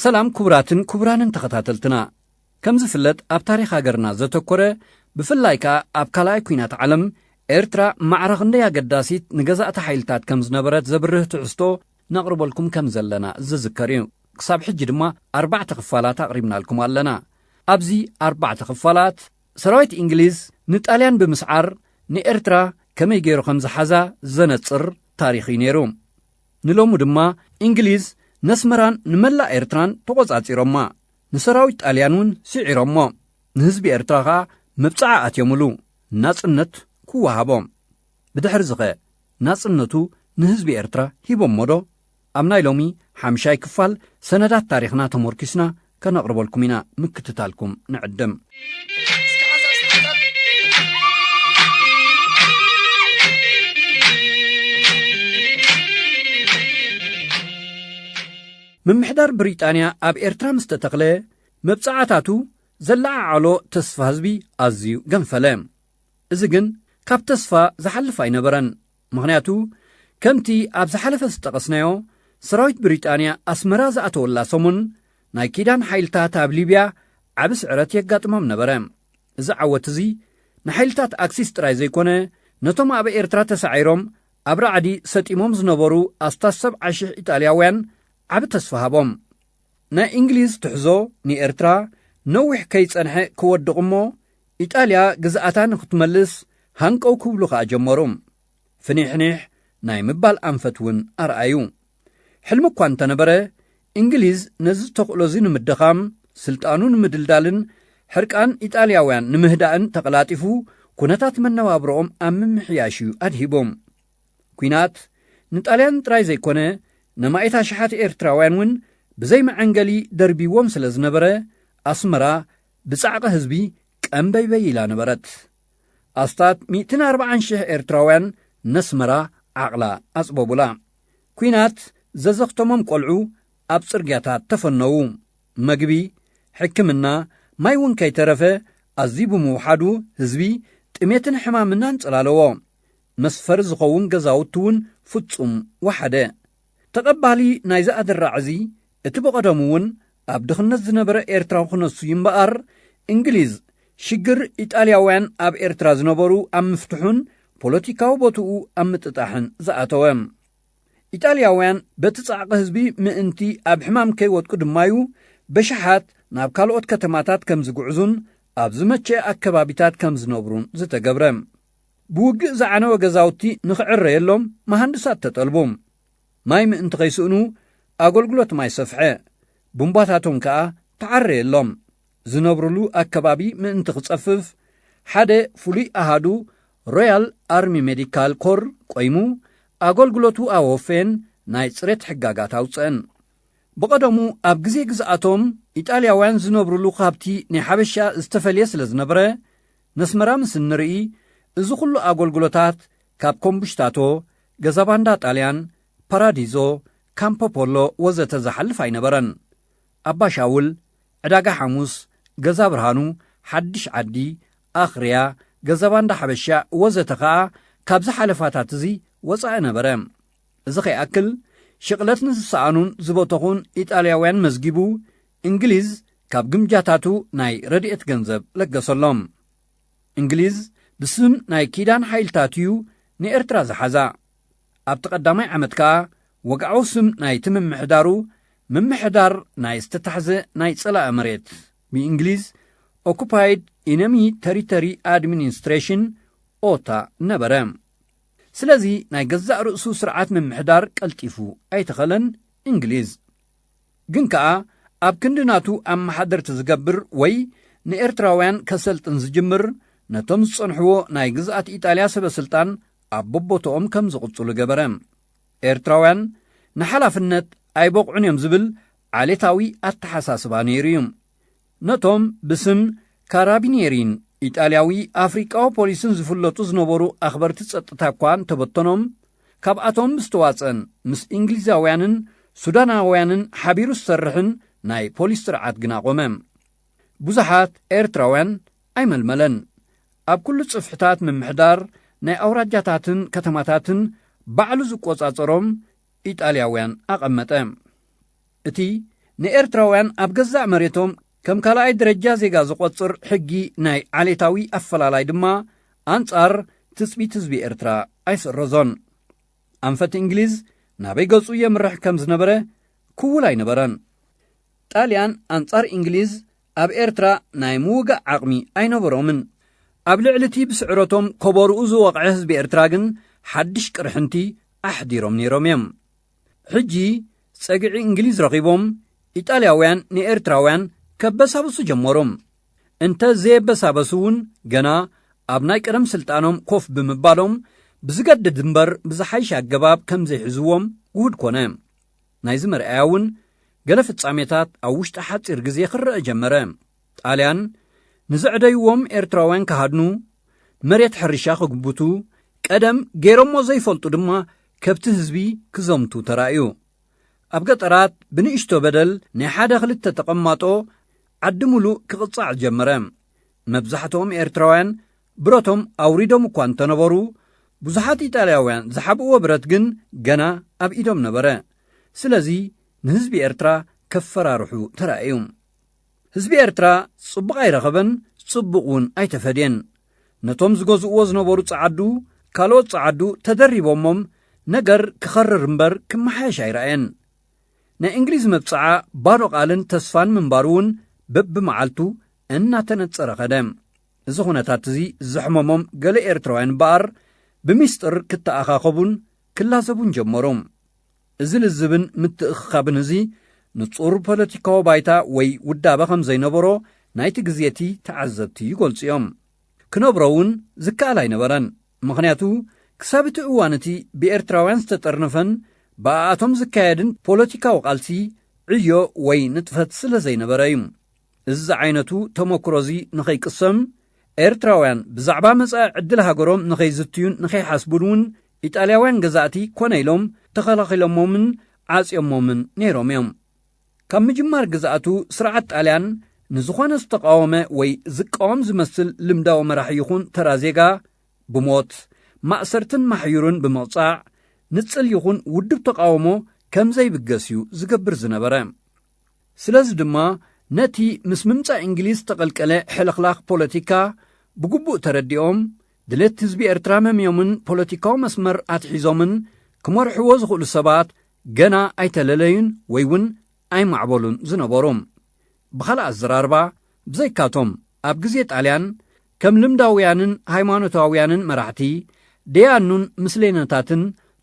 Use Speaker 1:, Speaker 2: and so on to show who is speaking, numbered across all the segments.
Speaker 1: ሰላም ክቡራትን ክቡራንን ተኸታተልትና ከም ዝፍለጥ ኣብ ታሪኽ ሃገርና ዘተኮረ ብፍላይ ከዓ ኣብ ካልኣይ ኩናት ዓለም ኤርትራ ማዕረኽ እንደይ ኣገዳሲት ንገዛእቲ ሓይልታት ከም ዝነበረት ዘብርህ ትሕዝቶ ነቕርበልኩም ከም ዘለና ዝዝከር እዩ። ክሳብ ሕጂ ድማ 4 ክፋላት ኣቕሪብናልኩም ኣለና። ኣብዚ 4 ክፋላት ሰራዊት እንግሊዝ ንጣልያን ብምስዓር ንኤርትራ ከመይ ገይሩ ከም ዝሓዛ ዘነጽር ታሪኽ እዩ ነይሩ። ንሎሙ ድማ እንግሊዝ ነስመራን ንመላእ ኤርትራን ተቖጻጺሮማ ንሰራዊት ጣልያን እውን ስዒሮሞ ንህዝቢ ኤርትራ ከዓ ምብጻዕ ኣትየሙሉ ናጽነት ክወሃቦም ብድሕሪ ዝኸ ናጽነቱ ንህዝቢ ኤርትራ ሂቦሞ ዶ? ኣብ ናይ ሎሚ 5 ክፋል ሰነዳት ታሪኽና ተመርኪስና ከነቕርበልኩም ኢና ምክትታልኩም ንዕድም። ምምሕዳር ብሪጣንያ ኣብ ኤርትራ ምስ ተተኽለ መብጻዕታቱ ዘለዓዓሎ ተስፋ ህዝቢ ኣዝዩ ገንፈለ። እዚ ግን ካብ ተስፋ ዝሓልፍ ኣይነበረን። ምኽንያቱ ከምቲ ኣብ ዝሓለፈ ዝጠቐስናዮ ሰራዊት ብሪጣንያ ኣስመራ ዝኣተወላ ሰሙን ናይ ኪዳን ሓይልታት ኣብ ሊብያ ዓብ ስዕረት የጋጥሞም ነበረ። እዚ ዓወት እዚ ንሓይልታት ኣክሲስ ጥራይ ዘይኮነ ነቶም ኣብ ኤርትራ ተሳዒሮም ኣብ ራዕዲ ሰጢሞም ዝነበሩ ኣስታት 70,000 ኢጣልያውያን ዓብ ተስፋ ሃቦም። ናይ እንግሊዝ ትሕዞ ንኤርትራ ነዊሕ ከይጸንሐ ክወድቕ እሞ ኢጣልያ ግዝኣታ ንኽትመልስ ሃንቀው ክብሉ ከዓ ጀመሩ። ፍኒሕኒሕ ናይ ምባል ኣንፈት እውን ኣርኣዩ። ሕልሚ እኳ እንተነበረ እንግሊዝ ነዚ ተኽእሎ እዚ ንምድኻም ስልጣኑ ንምድልዳልን ሕርቃን ኢጣልያውያን ንምህዳእን ተቐላጢፉ ኩነታት መነባብሮኦም ኣብ ምምሕያሽ እዩ ኣድሂቦም። ኩናት ንጣልያን ጥራይ ዘይኮነ ነማይታ ሽሓት ኤርትራውያን እውን ብዘይ መዐንገሊ ደርቢዎም ስለ ዝነበረ ኣስመራ ብጻዕቂ ህዝቢ ቀንበይበይ ኢላ ነበረት። ኣስታት 140,000 ኤርትራውያን ነስመራ ዓቕላ ኣጽበቡላ። ኩናት ዘዘኽተሞም ቈልዑ ኣብ ጽርግያታት ተፈነዉ። መግቢ፣ ሕክምና፣ ማይ እውን ከይተረፈ ኣዝዩ ብምውሓዱ ህዝቢ ጥሜትን ሕማምናን ጽላለዎ። መስፈሪ ዝኸውን ገዛውቲ እውን ፍጹም ወሓደ። ተቐባሊ ናይ ዝኣድራዕ እዚ እቲ በቐደሙ እውን ኣብ ድኽነት ዝነበረ ኤርትራ ክነሱ ይምበኣር እንግሊዝ ሽግር ኢጣልያውያን ኣብ ኤርትራ ዝነበሩ ኣብ ምፍትሑን ፖለቲካዊ ቦትኡ ኣብ ምጥጣሕን ዝኣተወ። ኢጣልያውያን በቲ ጻዕቂ ህዝቢ ምእንቲ ኣብ ሕማም ከይወጥቁ ድማዩ በሽሓት ናብ ካልኦት ከተማታት ከም ዝጉዕዙን ኣብ ዝመቸ ኣከባቢታት ከም ዝነብሩን ዝተገብረ። ብውግእ ዝዓነወ ገዛውቲ ንኽዕረየሎም መሃንድሳት ተጠልቡ። ማይ ምእንቲ ኸይስእኑ ኣገልግሎት ማይ ሰፍሐ፣ ቡምባታቶም ከዓ ተዓረየሎም። ዝነብሩሉ ኣከባቢ ምእንቲ ክጸፍፍ ሓደ ፍሉይ ኣሃዱ ሮያል ኣርሚ ሜዲካል ኮር ቆይሙ ኣገልግሎቱ ኣወፌን ናይ ጽሬት ሕጋጋት ኣውፅአን። ብቐደሙ ኣብ ግዜ ግዝኣቶም ኢጣልያውያን ዝነብሩሉ ካብቲ ናይ ሓበሻ ዝተፈልየ ስለ ዝነበረ ነስመራ ምስ እንርኢ እዚ ኩሉ ኣገልግሎታት ካብ ኮምቡሽታቶ፣ ገዛባንዳ ጣልያን፣ ፓራዲዞ፣ ካምፖፖሎ ወዘተ ዝሓልፍ ኣይነበረን። ኣባሻውል፣ ዕዳጋ ሐሙስ፣ ገዛ ብርሃኑ፣ ሓድሽ ዓዲ፣ ኣኽርያ፣ ገዛባንዳ ሓበሻ ወዘተ ከዓ ካብ ዝሓለፋታት እዚ ወፃኢ ነበረ። እዚ ኸይኣክል ሽቕለት ንዝሰኣኑን ዝበተኹን ኢጣልያውያን መዝጊቡ እንግሊዝ ካብ ግምጃታቱ ናይ ረድኤት ገንዘብ ለገሰሎም። እንግሊዝ ብስም ናይ ኪዳን ሓይልታት እዩ ንኤርትራ ዝሓዛ። ኣብቲ ቀዳማይ ዓመት ከዓ ወግዓዊ ስም ናይቲ ምምሕዳሩ ምምሕዳር ናይ ዝተታሕዘ ናይ ጸላእ መሬት ብእንግሊዝ ኦኩፓይድ ኢነሚ ተሪተሪ ኣድሚኒስትሬሽን ኦታ ነበረ። ስለዚ ናይ ገዛእ ርእሱ ስርዓት ምምሕዳር ቀልጢፉ ኣይተኸለን እንግሊዝ። ግን ከዓ ኣብ ክንድናቱ ኣመሓደርቲ ዝገብር ወይ ንኤርትራውያን ከሰልጥን ዝጅምር ነቶም ዝጸንሕዎ ናይ ግዝኣት ኢጣልያ ሰበስልጣን ኣብ ቦቦቶኦም ከም ዝቕጽሉ ገበረ። ኤርትራውያን ንሓላፍነት ኣይበቕዑን እዮም ዝብል ዓሌታዊ ኣተሓሳስባ ነይሩ እዩ። ነቶም ብስም ካራቢኔሪን ኢጣልያዊ ኣፍሪቃዊ ፖሊስን ዝፍለጡ ዝነበሩ ኣኽበርቲ ጸጥታ እኳ እንተበተኖም ካብኣቶም ምስተዋፀን ምስ እንግሊዛውያንን ሱዳናውያንን ሓቢሩ ዝሰርሕን ናይ ፖሊስ ስርዓት ግን ኣቖመ። ብዙሓት ኤርትራውያን ኣይመልመለን። ኣብ ኩሉ ጽፍሕታት ምምሕዳር ናይ ኣውራጃታትን ከተማታትን ባዕሉ ዝቈጻጸሮም ኢጣልያውያን ኣቐመጠ። እቲ ንኤርትራውያን ኣብ ገዛእ መሬቶም ከም ካልኣይ ደረጃ ዜጋ ዝቖጽር ሕጊ ናይ ዓሌታዊ ኣፈላላይ ድማ ኣንጻር ትጽቢት ህዝቢ ኤርትራ ኣይስረዞን። ኣንፈት እንግሊዝ ናበይ ገጹ የምርሕ ከም ዝነበረ ክውል ኣይነበረን። ጣልያን ኣንጻር እንግሊዝ ኣብ ኤርትራ ናይ ምውጋእ ዓቕሚ ኣይነበሮምን። ኣብ ልዕሊ እቲ ብስዕረቶም ከበርኡ ዝወቕዐ ህዝቢ ኤርትራ ግን ሓድሽ ቅርሕንቲ ኣሕዲሮም ነይሮም እዮም። ሕጂ ጸግዒ እንግሊዝ ረኺቦም ኢጣልያውያን ንኤርትራውያን ከበሳበሱ ጀመሮም። እንተ ዘየበሳበሱ እውን ገና ኣብ ናይ ቀደም ስልጣኖም ኮፍ ብምባሎም ብዝገድድ እምበር ብዝሓይሽ ኣገባብ ከም ዘይሕዝዎም ውሁድ ኮነ። ናይዚ መርኣያ እውን ገለ ፍጻሜታት ኣብ ውሽጢ ሓፂር ግዜ ክርአ ጀመረ። ጣልያን ንዘዕደይዎም ኤርትራውያን ክሃድኑ፣ መሬት ሕርሻ ክግብቱ፣ ቀደም ገይሮሞ ዘይፈልጡ ድማ ከብቲ ህዝቢ ክዘምቱ ተራእዩ። ኣብ ገጠራት ብንእሽቶ በደል ናይ ሓደ ክልተ ተቐማጦ ዓዲ ሙሉእ ክቕጻዕ ጀመረ። መብዛሕትኦም ኤርትራውያን ብረቶም ኣውሪዶም እኳ እንተነበሩ ብዙሓት ኢጣልያውያን ዝሓብእዎ ብረት ግን ገና ኣብ ኢዶም ነበረ። ስለዚ ንህዝቢ ኤርትራ ከፈራርሑ ተራእዩ። ህዝቢ ኤርትራ ጽቡቕ ኣይረኸበን፣ ጽቡቕ እውን ኣይተፈድየን። ነቶም ዝገዝእዎ ዝነበሩ ጸዓዱ ካልኦት ጸዓዱ ተደሪቦሞም ነገር ክኸርር እምበር ክመሓየሽ ኣይረአየን። ናይ እንግሊዝ መብጽዓ ባዶ ቓልን ተስፋን ምንባሩ እውን በብመዓልቱ እናተነጸረ ኸደ። እዚ ኹነታት እዚ ዘሕመሞም ገለ ኤርትራውያን በኣር ብምስጢር ክተኣኻኸቡን ክላዘቡን ጀመሮም። እዚ ልዝብን ምትእኽኻብን እዚ ንጹር ፖለቲካዊ ባይታ ወይ ውዳበ ከም ዘይነበሮ ናይቲ ግዜቲ ተዓዘብቲ ይገልጹ እዮም። ክነብሮ እውን ዝከኣል ኣይነበረን። ምኽንያቱ ክሳብ እቲ እዋን እቲ ብኤርትራውያን ዝተጠርነፈን ብኣኣቶም ዝካየድን ፖለቲካዊ ቓልሲ ዕዮ ወይ ንጥፈት ስለ ዘይነበረ እዩ። እዚ ዓይነቱ ተመክሮ እዚ ንኸይቅሰም ኤርትራውያን ብዛዕባ መጻኢ ዕድል ሃገሮም ንኸይዝትዩን ንኸይሓስቡን እውን ኢጣልያውያን ገዛእቲ ኮነ ኢሎም ተኸላኺሎሞምን ዓጽዮሞምን ነይሮም እዮም። ካብ ምጅማር ግዛእቱ ስርዓት ጣልያን ንዝኾነ ዝተቃወመ ወይ ዝቃወም ዝመስል ልምዳዊ መራሒ ይኹን ተራ ዜጋ ብሞት ማእሰርትን ማሕዩርን ብምቕጻዕ ንጽል ይኹን ውድብ ተቃውሞ ከም ዘይብገስ እዩ ዝገብር ዝነበረ። ስለዚ ድማ ነቲ ምስ ምምጻእ እንግሊዝ ተቐልቀለ ሕልኽላኽ ፖለቲካ ብግቡእ ተረዲኦም ድሌት ህዝቢ ኤርትራ መምዮምን ፖለቲካዊ መስመር ኣትሒዞምን ክመርሕዎ ዝኽእሉ ሰባት ገና ኣይተለለዩን ወይ እውን ኣይማዕበሉን ዝነበሮም። ብኻልእ ኣዘራርባ ብዘይካቶም ኣብ ግዜ ጣልያን ከም ልምዳውያንን ሃይማኖታውያንን መራሕቲ ደያኑን ምስሌነታትን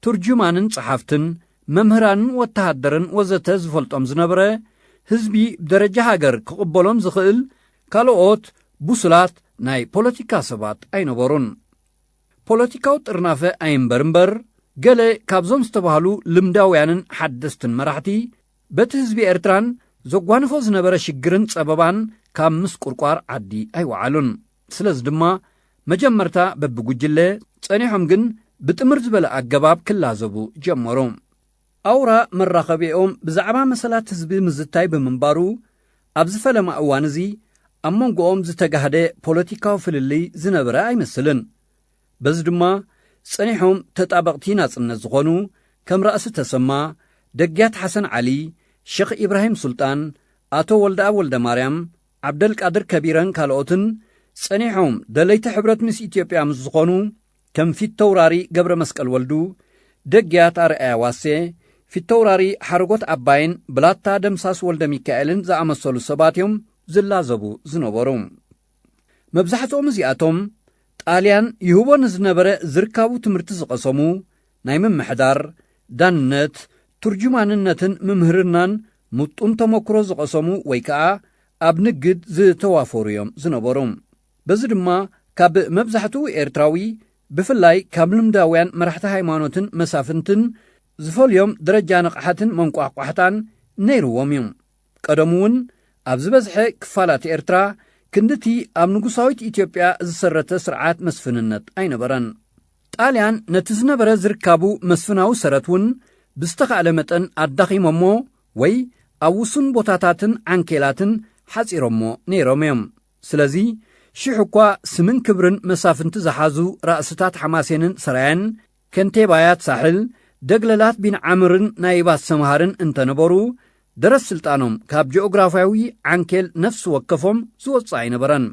Speaker 1: ትርጁማንን ጸሓፍትን መምህራንን ወተሃደርን ወዘተ ዝፈልጦም ዝነበረ ህዝቢ ብደረጃ ሃገር ክቕበሎም ዝኽእል ካልኦት ቡሱላት ናይ ፖለቲካ ሰባት ኣይነበሩን። ፖለቲካዊ ጥርናፈ ኣይንበር እምበር ገለ ካብዞም ዝተባሃሉ ልምዳውያንን ሓደስትን መራሕቲ በቲ ህዝቢ ኤርትራን ዘጓንፎ ዝነበረ ሽግርን ጸበባን ካብ ምስ ቁርቋር ዓዲ ኣይወዓሉን። ስለዚ ድማ መጀመርታ በብጉጅለ ጸኒሖም ግን ብጥምር ዝበለ ኣገባብ ክላዘቡ ጀመሩ። ኣውራ መራኸቢኦም ብዛዕባ መሰላት ህዝቢ ምዝታይ ብምንባሩ ኣብ ዝፈለማ እዋን እዚ ኣብ መንጎኦም ዝተጋህደ ፖለቲካዊ ፍልልይ ዝነበረ ኣይመስልን። በዚ ድማ ጸኒሖም ተጣበቕቲ ናጽነት ዝኾኑ ከም ራእሲ ተሰማ፣ ደጊያት ሓሰን ዓሊ፣ ሼኽ ኢብራሂም ሱልጣን፣ ኣቶ ወልደኣብ ወልደ ማርያም፣ ዓብደልቃድር ከቢረን ካልኦትን ጸኒሖም ደለይቲ ሕብረት ምስ ኢትዮጵያ ምስ ዝኾኑ ከም ፊተውራሪ ገብረ መስቀል ወልዱ፣ ደጊያት ኣርአያ ዋሴ፣ ፊተውራሪ ሓረጎት ኣባይን፣ ብላታ ደምሳስ ወልደ ሚካኤልን ዝኣመሰሉ ሰባት እዮም ዝላዘቡ ዝነበሩ። መብዛሕትኦም እዚኣቶም ጣልያን ይህቦ ንዝነበረ ዝርካቡ ትምህርቲ ዝቐሰሙ ናይ ምምሕዳር፣ ዳንነት፣ ትርጁማንነትን ምምህርናን ምጡን ተመክሮ ዝቐሰሙ ወይ ከዓ ኣብ ንግድ ዝተዋፈሩ እዮም ዝነበሩ። በዚ ድማ ካብ መብዛሕትኡ ኤርትራዊ ብፍላይ ካብ ልምዳውያን መራሕቲ ሃይማኖትን መሳፍንትን ዝፈልዮም ደረጃ ንቕሓትን መንቋሕቋሕታን ነይርዎም እዮም። ቀደም እውን ኣብ ዝበዝሐ ክፋላት ኤርትራ ክንድቲ ኣብ ንጉሳዊት ኢትዮጵያ ዝሰረተ ስርዓት መስፍንነት ኣይነበረን። ጣልያን ነቲ ዝነበረ ዝርካቡ መስፍናዊ ሰረት እውን ብዝተኻእለ መጠን ኣዳኺሞሞ ወይ ኣብ ውሱን ቦታታትን ዓንኬላትን ሓጺሮሞ ነይሮም እዮም። ስለዚ ሽሕ እኳ ስምን ክብርን መሳፍንቲ ዝሓዙ ራእስታት ሓማሴንን ሰራያን፣ ከንቴባያት ሳሕል፣ ደግለላት ቢንዓምርን ናይባት ሰምሃርን እንተነበሩ درس سلطانهم كاب جغرافياوي عنكل نفس وكفهم زوص عينبرن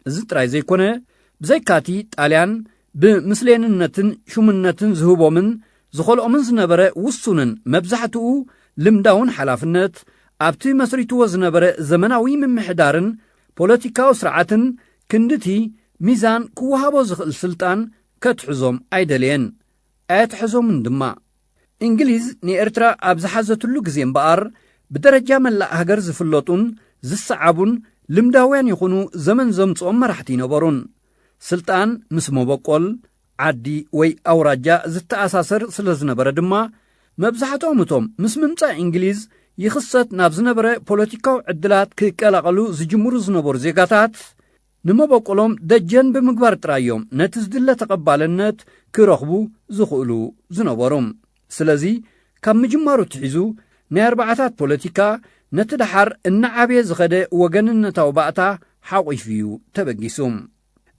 Speaker 1: زتراي زي كونه بزيكاتي طاليان بمسليننتن شومنتن زهوبومن زخلقومن زنبره وسونن مبزحتو لمداون حلافنت ابتي مسريتو زنبره زمناوي ممحدارن بوليتيكاو سرعتن كندتي ميزان كوهابو زخل سلطان كتحزوم ايدلين اتحزوم دما انجليز ني ارترا ابزحزتلو غزيم بار بدرجه ملا هاجر زفلطون زصعبون لمداوያን يخونو زمن زمصوم مرحتي نبرون سلطان مسمو بقول عدي وي اوراجا زتاساسر سلازنبره دما مبزحتومتوم مسمنصا انجليز يخصت نابزنبره بوليتيكاو عدلات كقلاقلو زجمرو زنبر زيغاتات نمبقولم دجن بمغبار ترايوم نتزدله تقبالنت كرخبو زخولو زنبروم سلازي كم مجمارو تحيزو نيربعتات بوليتيكا نتدحر النعابي زخده وغننتاو باتا حاقيفيو تبقيسوم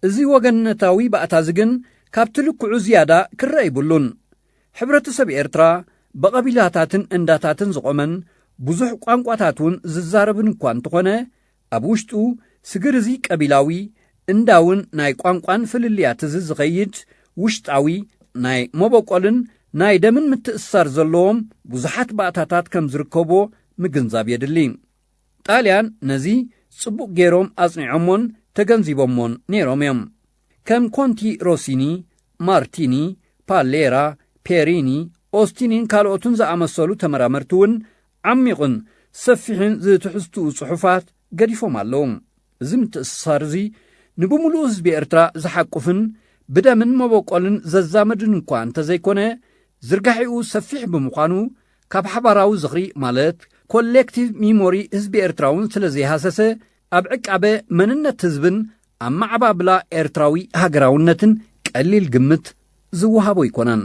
Speaker 1: ازي وغننتاوي باتا زغن كابتلكعو زياده كرايبلون حبرتسب ኤርትራ بقبيلاتاتن انداتاتن زقومن بزح ቋንቋታቱን ዝዛረብን እንኳን ተኾነ ኣብ ውሽጡ ስግርዚ ቀቢላዊ እንዳውን ናይ ቋንቋን ፍልልያት ዝዝኸይድ ውሽጣዊ ናይ መበቆልን ናይ ደምን ምትእሳር ዘለዎም ብዙሓት ባእታታት ከም ዝርከቦ ምግንዛብ የድሊ ጣልያን ነዚ ጽቡቕ ገይሮም ኣጽኒዖሞን ተገንዚቦሞን ነይሮም እዮም ከም ኮንቲ ሮሲኒ ማርቲኒ ፓሌራ ፔሪኒ ኦስቲኒን ካልኦቱን ዝኣመሰሉ ተመራመርቲውን ዓሚቕን ሰፊሕን ዝትሕዝቱ ጽሑፋት ገዲፎም ኣለዎም እዚ ምትእሳር እዚ ንብሙሉእ ህዝቢ ኤርትራ ዝሓቁፍን ብደምን መበቆልን ዘዛመድን እኳ እንተዘይኮነ ዝርጋሒኡ ሰፊሕ ብምዃኑ ካብ ሓባራዊ ዝኽሪ ማለት ኮሌክቲቭ ሚሞሪ ህዝቢ ኤርትራውን ስለዘይሃሰሰ ኣብ ዕቃበ መንነት ህዝብን ኣብ ማዕባብላ ኤርትራዊ ሃገራውነትን ቀሊል ግምት ዝወሃቦ ይኮነን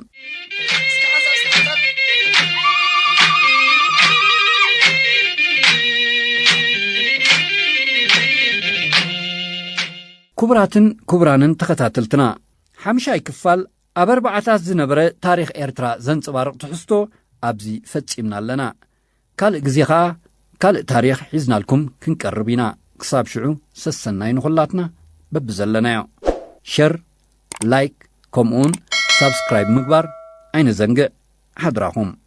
Speaker 1: كبرانن تخاتلتنا حمشاي كفال أبر بعتاز زنبرة تاريخ إرترا زنصبار تحستو أبزي فتشمنا لنا كال جزيخا كال تاريخ حزنا لكم كنقربينا كساب شعو سسناين خلاتنا ببزلنا شير لايك كومون سبسكرايب مقبار أين زنق حضراهم